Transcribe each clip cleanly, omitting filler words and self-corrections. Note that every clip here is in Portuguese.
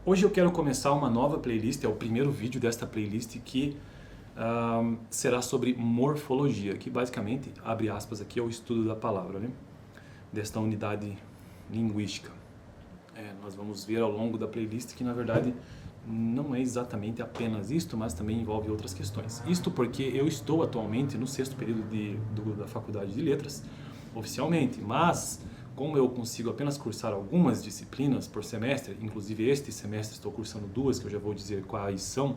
Hoje eu quero começar uma nova playlist, é o primeiro vídeo desta playlist que será sobre morfologia, que basicamente, abre aspas aqui, é o estudo da palavra, né? Desta unidade linguística. Nós vamos ver ao longo da playlist que na verdade não é exatamente apenas isto, mas também envolve outras questões. Isto porque eu estou atualmente no sexto período da Faculdade de Letras, oficialmente, mas como eu consigo apenas cursar algumas disciplinas por semestre, inclusive este semestre estou cursando duas, que eu já vou dizer quais são,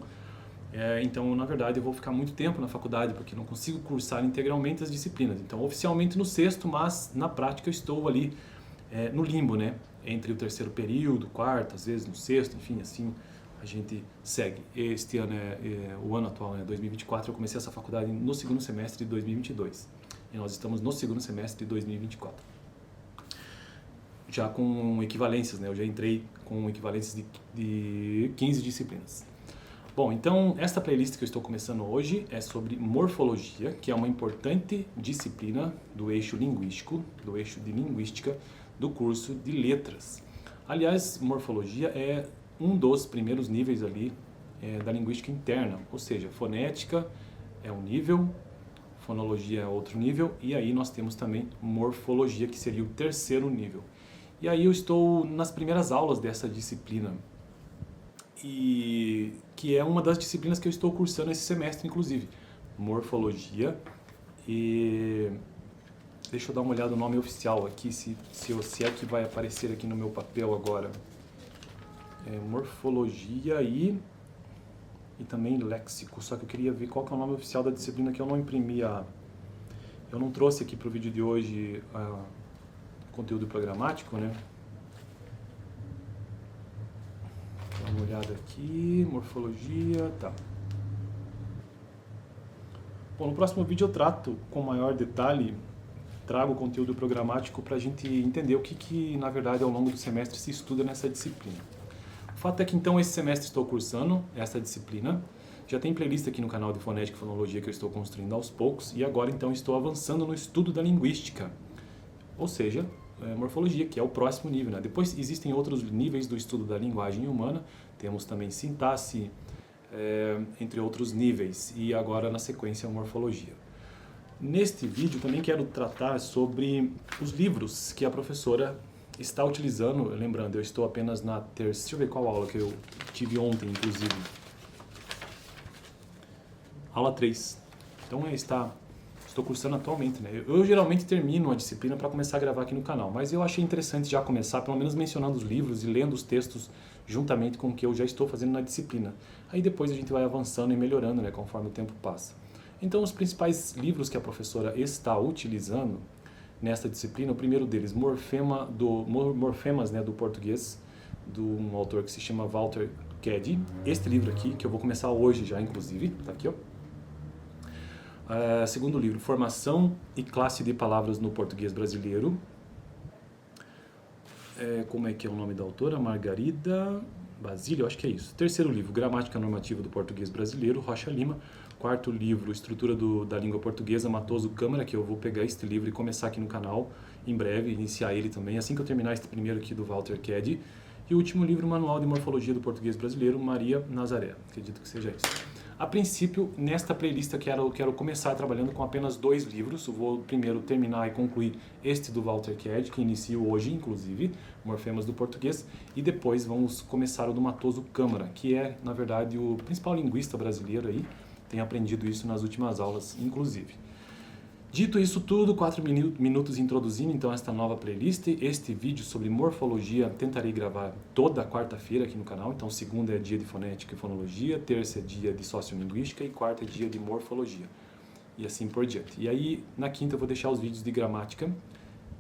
então na verdade eu vou ficar muito tempo na faculdade, porque não consigo cursar integralmente as disciplinas. Então oficialmente no sexto, mas na prática eu estou ali no limbo, né? Entre o terceiro período, quarto, às vezes no sexto, enfim, assim a gente segue. Este ano o ano atual, 2024, eu comecei essa faculdade no segundo semestre de 2022 e nós estamos no segundo semestre de 2024. Já com equivalências, né? Eu já entrei com equivalências de 15 disciplinas. Bom, então esta playlist que eu estou começando hoje é sobre morfologia, que é uma importante disciplina do eixo linguístico, do eixo de linguística do curso de letras. Aliás, morfologia é um dos primeiros níveis ali da linguística interna, ou seja, fonética é um nível, fonologia é outro nível, e aí nós temos também morfologia, que seria o terceiro nível. E aí eu estou nas primeiras aulas dessa disciplina, e que é uma das disciplinas que eu estou cursando esse semestre, inclusive, morfologia. E deixa eu dar uma olhada no nome oficial aqui, se é que vai aparecer aqui no meu papel agora. Morfologia e também léxico, só que eu queria ver qual que é o nome oficial da disciplina, que eu não imprimi eu não trouxe aqui para o vídeo de hoje conteúdo programático, né? Dá uma olhada aqui, morfologia, tá. Bom, no próximo vídeo eu trato com maior detalhe, trago o conteúdo programático para a gente entender o que na verdade ao longo do semestre se estuda nessa disciplina. O fato é que então esse semestre estou cursando essa disciplina, já tem playlist aqui no canal de Fonética e Fonologia que eu estou construindo aos poucos, e agora então estou avançando no estudo da linguística, ou seja, morfologia, que é o próximo nível, né? Depois existem outros níveis do estudo da linguagem humana, temos também sintaxe, entre outros níveis, e agora na sequência a morfologia. Neste vídeo também quero tratar sobre os livros que a professora está utilizando, lembrando, eu estou apenas na terceira, deixa eu ver qual aula que eu tive ontem, inclusive. Aula 3. Então estou cursando atualmente, né? Eu geralmente termino a disciplina para começar a gravar aqui no canal, mas eu achei interessante já começar, pelo menos mencionando os livros e lendo os textos juntamente com o que eu já estou fazendo na disciplina. Aí depois a gente vai avançando e melhorando, né, conforme o tempo passa. Então os principais livros que a professora está utilizando nesta disciplina, o primeiro deles, Morfemas, né, do português, de um autor que se chama Walter Keddy. Este livro aqui, que eu vou começar hoje já, inclusive, tá aqui, ó. Segundo livro, Formação e Classe de Palavras no Português Brasileiro. Como é que é o nome da autora? Margarida Basílio, eu acho que é isso. Terceiro livro, Gramática Normativa do Português Brasileiro, Rocha Lima. Quarto livro, Estrutura da Língua Portuguesa, Matoso Câmara, que eu vou pegar este livro e começar aqui no canal em breve, iniciar ele também, assim que eu terminar este primeiro aqui do Walter Keddy. E o último livro, Manual de Morfologia do Português Brasileiro, Maria Nazaré. Acredito que seja isso. A princípio, nesta playlist eu quero começar trabalhando com apenas 2 livros. Eu vou primeiro terminar e concluir este do Walter Keddy, que inicio hoje, inclusive, Morfemas do Português, e depois vamos começar o do Matoso Câmara, que é, na verdade, o principal linguista brasileiro aí, tem aprendido isso nas últimas aulas, inclusive. Dito isso tudo, 4 minutos introduzindo então esta nova playlist. Este vídeo sobre morfologia tentarei gravar toda quarta-feira aqui no canal. Então segunda é dia de fonética e fonologia, terça é dia de sociolinguística e quarta é dia de morfologia. E assim por diante. E aí na quinta eu vou deixar os vídeos de gramática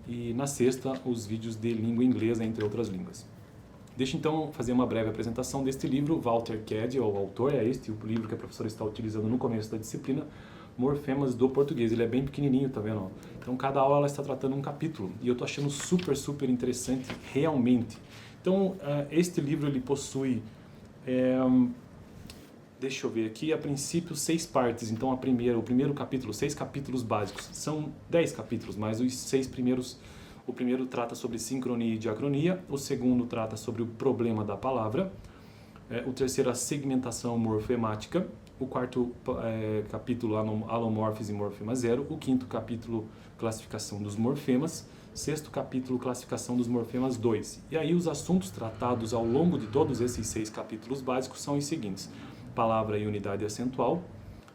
e na sexta os vídeos de língua inglesa, entre outras línguas. Deixa então fazer uma breve apresentação deste livro. Walter Keddy, o autor, é este, o livro que a professora está utilizando no começo da disciplina, Morfemas do Português. Ele é bem pequenininho, tá vendo? Então cada aula ela está tratando um capítulo e eu tô achando super interessante realmente. Então este livro ele possui, deixa eu ver aqui, a princípio 6 partes. Então o primeiro capítulo, 6 capítulos básicos, são 10 capítulos, mas os 6 primeiros, o primeiro trata sobre sincronia e diacronia, o segundo trata sobre o problema da palavra, O terceiro, a segmentação morfemática. O quarto capítulo, alomorfes e morfema zero. O quinto capítulo, classificação dos morfemas. Sexto capítulo, classificação dos morfemas 2. E aí os assuntos tratados ao longo de todos esses 6 capítulos básicos são os seguintes: palavra e unidade acentual,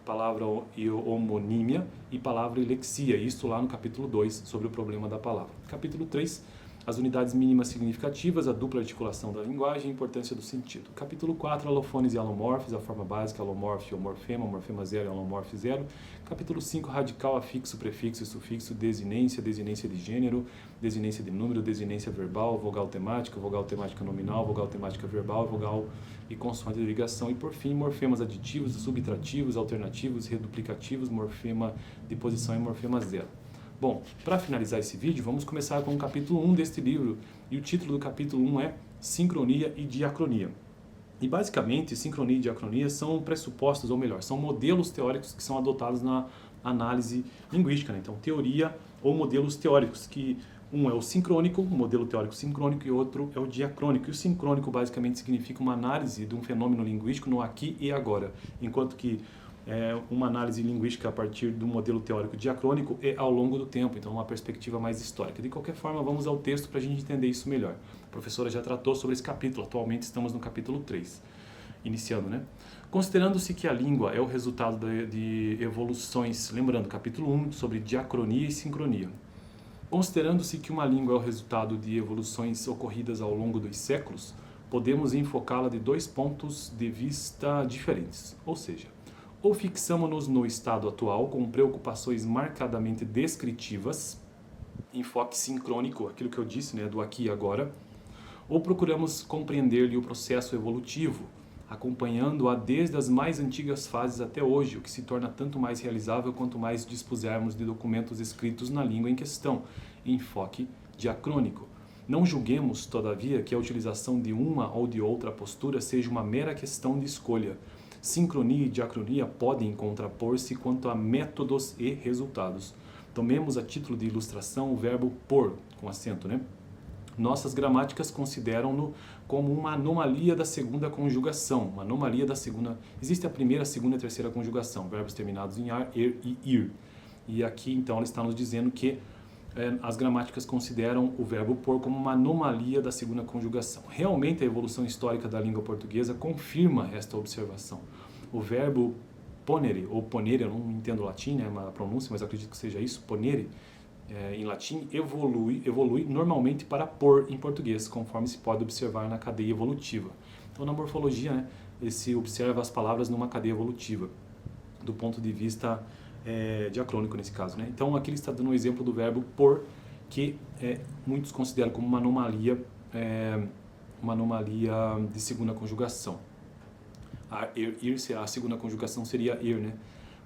palavra e homonímia e palavra e lexia. Isto lá no capítulo 2, sobre o problema da palavra. Capítulo 3, as unidades mínimas significativas, a dupla articulação da linguagem e a importância do sentido. Capítulo 4, alofones e alomorfes, a forma básica, alomorfe, morfema zero e alomorfe zero. Capítulo 5, radical, afixo, prefixo e sufixo, desinência, desinência de gênero, desinência de número, desinência verbal, vogal temática nominal, vogal temática verbal, vogal e consoante de ligação. E por fim, morfemas aditivos, subtrativos, alternativos, reduplicativos, morfema de posição e morfema zero. Bom, para finalizar esse vídeo, vamos começar com o capítulo 1 deste livro, e o título do capítulo 1 é Sincronia e Diacronia. E basicamente, sincronia e diacronia são pressupostos, ou melhor, são modelos teóricos que são adotados na análise linguística, né? Então, teoria ou modelos teóricos, que um é o sincrônico, o modelo teórico sincrônico, e outro é o diacrônico. E o sincrônico basicamente significa uma análise de um fenômeno linguístico no aqui e agora, enquanto que uma análise linguística a partir do modelo teórico diacrônico é ao longo do tempo, então uma perspectiva mais histórica. De qualquer forma, vamos ao texto para a gente entender isso melhor. A professora já tratou sobre esse capítulo, atualmente estamos no capítulo 3, iniciando, né? Considerando-se que a língua é o resultado de evoluções, lembrando, capítulo 1 sobre diacronia e sincronia. Considerando-se que uma língua é o resultado de evoluções ocorridas ao longo dos séculos, podemos enfocá-la de 2 pontos de vista diferentes, ou seja, ou fixamos-nos no estado atual com preocupações marcadamente descritivas, enfoque sincrônico, aquilo que eu disse, né, do aqui e agora, ou procuramos compreender-lhe o processo evolutivo, acompanhando-a desde as mais antigas fases até hoje, o que se torna tanto mais realizável quanto mais dispusermos de documentos escritos na língua em questão, enfoque diacrônico. Não julguemos, todavia, que a utilização de uma ou de outra postura seja uma mera questão de escolha. Sincronia e diacronia podem contrapor-se quanto a métodos e resultados. Tomemos a título de ilustração o verbo por, com acento, né? Nossas gramáticas consideram-no como uma anomalia da segunda conjugação. Uma anomalia da segunda... Existe a primeira, a segunda e a terceira conjugação, verbos terminados em ar, er e ir. E aqui, então, ela está nos dizendo que as gramáticas consideram o verbo por como uma anomalia da segunda conjugação. Realmente, a evolução histórica da língua portuguesa confirma esta observação. O verbo ponere, ou ponere, eu não entendo o latim, né, a pronúncia, mas acredito que seja isso, ponere, em latim, evolui normalmente para por em português, conforme se pode observar na cadeia evolutiva. Então, na morfologia, né, se observa as palavras numa cadeia evolutiva, do ponto de vista diacrônico nesse caso, né? Então aqui ele está dando um exemplo do verbo por, que muitos consideram como uma anomalia de segunda conjugação. Ir, a segunda conjugação seria ir, né?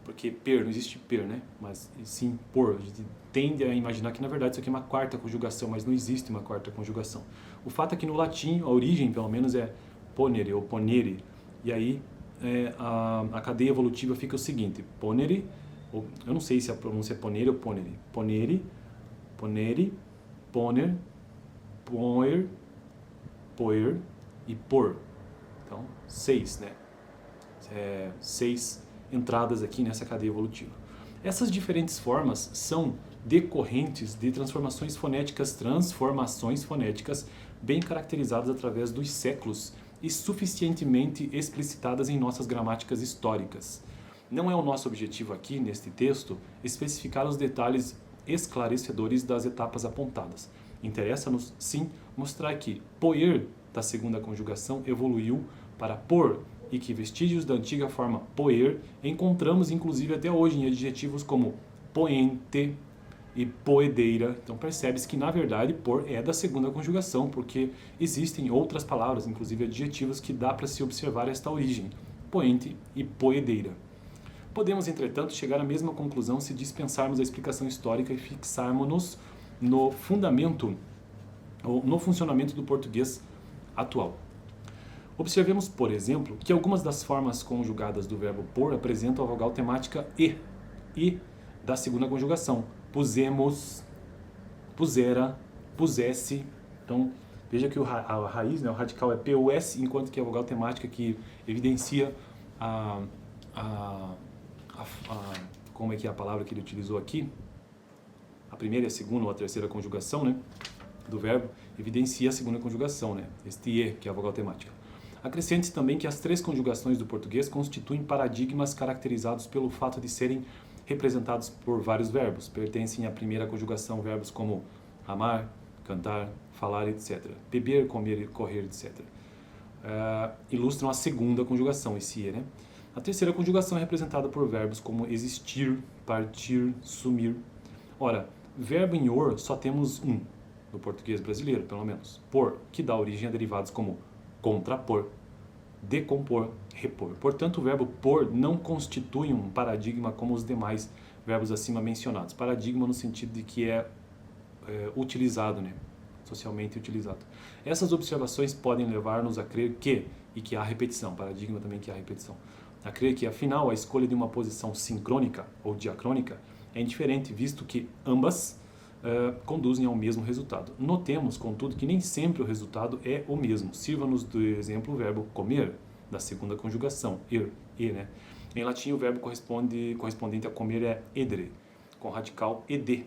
Porque per, não existe per, né? Mas sim por. A gente tende a imaginar que na verdade isso aqui é uma quarta conjugação, mas não existe uma quarta conjugação. O fato é que no latim, a origem pelo menos é ponere ou ponere, e aí a cadeia evolutiva fica o seguinte: ponere, eu não sei se a pronúncia é ponere ou ponere. Ponere, ponere, poner, poer, poer e por. Então, 6, né? 6 entradas aqui nessa cadeia evolutiva. Essas diferentes formas são decorrentes de transformações fonéticas bem caracterizadas através dos séculos e suficientemente explicitadas em nossas gramáticas históricas. Não é o nosso objetivo aqui, neste texto, especificar os detalhes esclarecedores das etapas apontadas. Interessa-nos, sim, mostrar que poer da segunda conjugação evoluiu para por e que vestígios da antiga forma poer encontramos inclusive até hoje em adjetivos como poente e poedeira. Então percebe-se que na verdade por é da segunda conjugação, porque existem outras palavras, inclusive adjetivos, que dá para se observar esta origem, poente e poedeira. Podemos, entretanto, chegar à mesma conclusão se dispensarmos a explicação histórica e fixarmos-nos no fundamento ou no funcionamento do português atual. Observemos, por exemplo, que algumas das formas conjugadas do verbo por apresentam a vogal temática e da segunda conjugação. Pusemos, pusera, pusesse. Então, Veja que a raiz, né, o radical é POS, enquanto que a vogal temática que evidencia como é que é a palavra que ele utilizou aqui? A primeira, a segunda ou a terceira conjugação, né, do verbo, evidencia a segunda conjugação, né, este E, que é a vogal temática. Acrescente também que as três conjugações do português constituem paradigmas caracterizados pelo fato de serem representados por vários verbos. Pertencem à primeira conjugação verbos como amar, cantar, falar, etc. Beber, comer, correr, etc. Ilustram a segunda conjugação, esse E, né? A terceira conjugação é representada por verbos como existir, partir, sumir. Ora, verbo em or só temos um, no português brasileiro, pelo menos. Por, que dá origem a derivados como contrapor, decompor, repor. Portanto, o verbo por não constitui um paradigma como os demais verbos acima mencionados. Paradigma no sentido de que é utilizado, né? Socialmente utilizado. Essas observações podem levar-nos a crer que, e que há repetição, paradigma também que há repetição, a crer que, afinal, a escolha de uma posição sincrônica ou diacrônica é indiferente, visto que ambas conduzem ao mesmo resultado. Notemos, contudo, que nem sempre o resultado é o mesmo. Sirva-nos do exemplo o verbo comer, da segunda conjugação, e, né? Em latim, o verbo correspondente a comer é edere, com radical ed.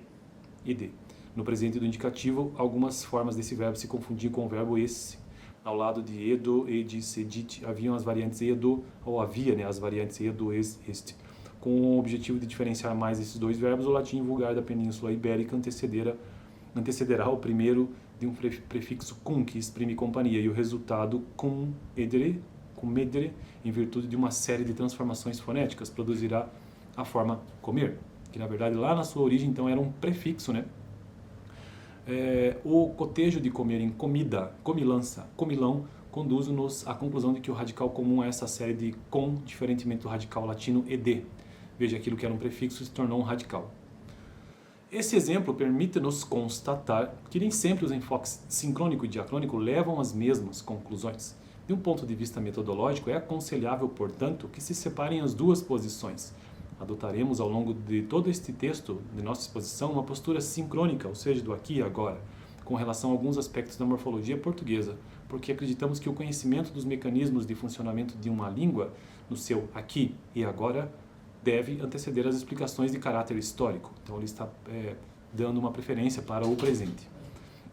No presente do indicativo, algumas formas desse verbo se confundiam com o verbo esse. Ao lado de edo, edis, edit, haviam as variantes edo, ou havia, né, as variantes edo, este. Com o objetivo de diferenciar mais esses dois verbos, o latim vulgar da Península Ibérica antecederá o primeiro de um prefixo cum, que exprime companhia, e o resultado cum edere, em virtude de uma série de transformações fonéticas, produzirá a forma comer, que na verdade lá na sua origem então era um prefixo, né? O cotejo de comer em comida, comilança, comilão, conduz-nos à conclusão de que o radical comum a essa série de com, diferentemente do radical latino ed. Veja, aquilo que era um prefixo se tornou um radical. Esse exemplo permite-nos constatar que nem sempre os enfoques sincrônico e diacrônico levam às mesmas conclusões. De um ponto de vista metodológico, é aconselhável, portanto, que se separem as duas posições. Adotaremos ao longo de todo este texto de nossa exposição uma postura sincrônica, ou seja, do aqui e agora, com relação a alguns aspectos da morfologia portuguesa, porque acreditamos que o conhecimento dos mecanismos de funcionamento de uma língua, no seu aqui e agora, deve anteceder as explicações de caráter histórico. Então ele está dando uma preferência para o presente.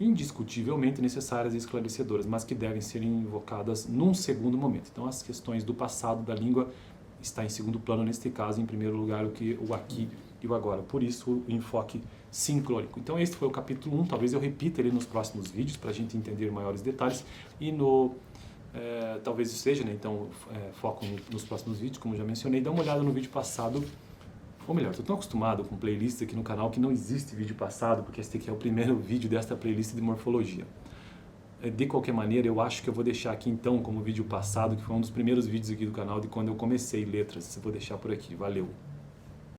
Indiscutivelmente necessárias e esclarecedoras, mas que devem ser invocadas num segundo momento. Então as questões do passado da língua está em segundo plano, neste caso, em primeiro lugar, o aqui e o agora. Por isso, o enfoque sincrônico. Então, este foi o capítulo 1. Talvez eu repita ele nos próximos vídeos, para a gente entender maiores detalhes. E talvez seja, né? Então, foco nos próximos vídeos, como já mencionei. Dá uma olhada no vídeo passado. Ou melhor, estou tão acostumado com playlists aqui no canal que não existe vídeo passado, porque este aqui é o primeiro vídeo desta playlist de morfologia. De qualquer maneira, eu acho que eu vou deixar aqui então como vídeo passado, que foi um dos primeiros vídeos aqui do canal de quando eu comecei letras. Eu vou deixar por aqui. Valeu!